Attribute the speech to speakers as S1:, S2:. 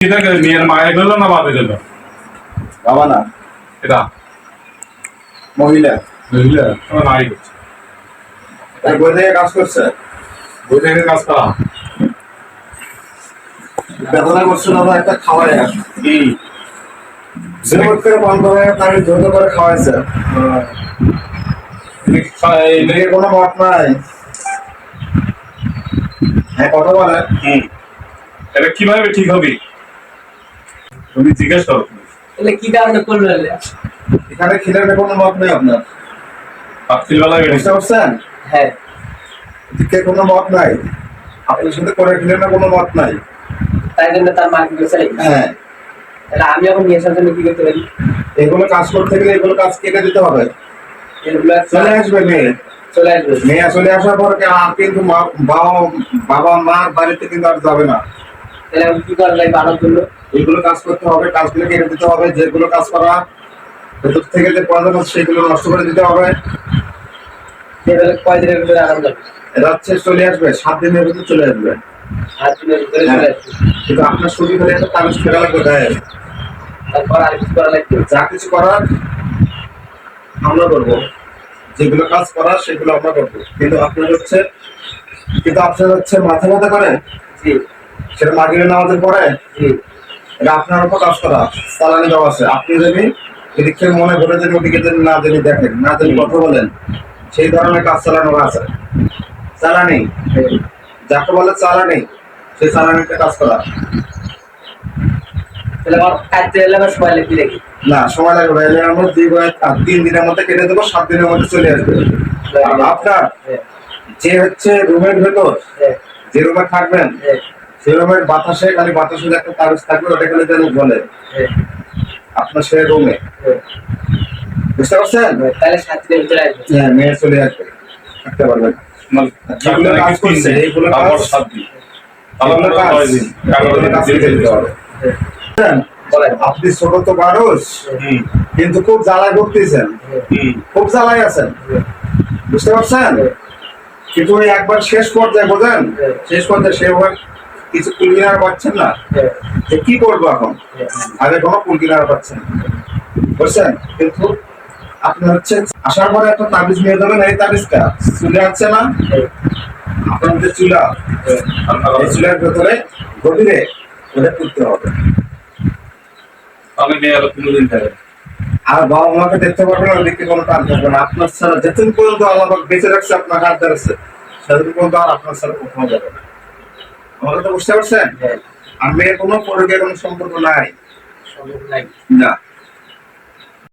S1: মেয়ের মায়ের গেল না বাপে গেল?
S2: বাবা না,
S1: এটা
S2: মহিলা।
S1: বুঝলে তোমার মাই করছে,
S2: বই থেকে কাজ করছে,
S1: বই থেকে কাজ করা।
S2: বেদনা করছে না, একটা খাওয়ায়
S1: কি
S2: জোর করে বন্ধ হয়ে তাকে জোর করে খাওয়াইছে। এদিকে কোনো মত নাই। হ্যাঁ, কথা বলে।
S1: এটা কিভাবে ঠিক হবে তুমি জিজ্ঞেস করো।
S3: তাহলে কি কারণে করলো?
S2: এখানে খিলের কোনো মত নেই আপনার,
S1: রাত্রিবেলায়
S2: বুঝতে পারছেন?
S3: হ্যাঁ,
S2: এদিকে কোনো মত নাই, আপনার সাথে করে খিলের কোনো মত নাই।
S3: তাই জন্য তার মাকে গেছে।
S2: হ্যাঁ,
S3: তাহলে আমি এখন নিয়ে আসার জন্য কি করতে পারি?
S2: এগুলো কাজ করতে গেলে এগুলো কাজ কেটে দিতে হবে।
S3: এগুলো
S2: চলে আসবে মেয়ে,
S3: চলে আসবে।
S2: মেয়ে চলে আসার পর কিন্তু বাবা মার বাড়িতে কিন্তু আর যাবে না।
S3: তাহলে আমি কি করা লাগবে আনার জন্য?
S2: এইগুলো কাজ করতে হবে, কাজগুলো কেটে দিতে হবে, যেগুলো কাজ করা ভেতর থেকে যে পয়সা আছে সেগুলো নষ্ট করে দিতে হবে।
S3: তাহলে কয়দিনের ভিতরে আনার যাবে?
S2: রাত্রে চলে আসবে, 7 দিনের ভিতরে চলে আসবে।
S3: 7 দিনের ভিতরে চলে আসবে।
S2: কিন্তু আপনার শরীর হলে একটা কাগজ ফেরা লাগবে গায়ে।
S3: তারপর আর কিছু করা লাগবে?
S2: যা কিছু করার আমরা করবো, যেগুলো কাজ করার সেগুলো আমরা করবো। কিন্তু আপনার হচ্ছে মাথা ব্যথা করে,
S3: জি
S2: সেটা মাগরিবের নামাজের পরে
S3: জি।
S2: এটা আপনার উপর কাজ করা, চালানি দেওয়া আছে। আপনি যদি এদিকে মনে করে যদি ওদিকে যদি না যদি দেখেন, না যদি কথা বলেন, সেই ধরনের কাজ চালানো আছে। চালানি যাকে বলে চালানি, সেই চালানিতে কাজ করা।
S3: তাহলে আমার কাজে এলে আমার সময় লাগবে নাকি?
S2: না, সময় লাগবে না। এলে আমরা 3 দিনের মধ্যে কেটে দেবো, 7 দিনের মধ্যে চলে আসবে। আর আপনার যে হচ্ছে রুমের ভেতর যে রুমে থাকবেন, সেই রুমের বাতাসে খালি বাতাসে একটা কাগজ থাকবে, ওটা খালি যেন বলে আপনার সে রুমে, বুঝতে পারছেন?
S3: তাহলে 7 দিনের ভিতরে আসবে।
S2: হ্যাঁ, মেয়ে চলে আসবে, থাকতে পারবেন। যেগুলো কাজ করছে এইগুলো কাজ, এগুলো কাজ, এগুলো কাজ কেটে দিতে হবে।
S3: বলেন।
S2: আপনি ছোট তো মানুষ, কিন্তু খুব জ্বালায় ভুগতেছেন, খুব জ্বালায় আছেন, বুঝতে পারছেন? কিন্তু ওই একবার শেষ পর্যায়ে বোঝেন, শেষ পর্যায়ে সে কিছু কুলকিনার পাচ্ছেন না, যে কি করবো এখন, আগে কোনো কুলকিনার পাচ্ছেন না, বুঝছেন? কিন্তু আপনি হচ্ছে আসার পরে একটা তাবিজ নিয়ে যাবেন। এই তাবিজটা চুলে আছে না, আপনার যে চুলা, এই চুলার ভেতরে গভীরে ওটা করতে হবে।
S1: আমি মেয়ে আরো 3 দিন থাকে।
S2: আর বাবা মাকে দেখতে পারবেন না, দেখতে কোনো টান থাকবে না। আপনার ছাড়া যেদিন পর্যন্ত আল্লাহ বেঁচে রাখছে, আপনার হাত ধরেছে, সেদিন পর্যন্ত আর আপনার ছাড়া কোথাও যাবে না। আমার কথা বুঝতে পারছেন? আর মেয়ের কোনো পরিবারের কোনো সম্পর্ক নাই,
S3: সম্ভব নাই।
S2: না।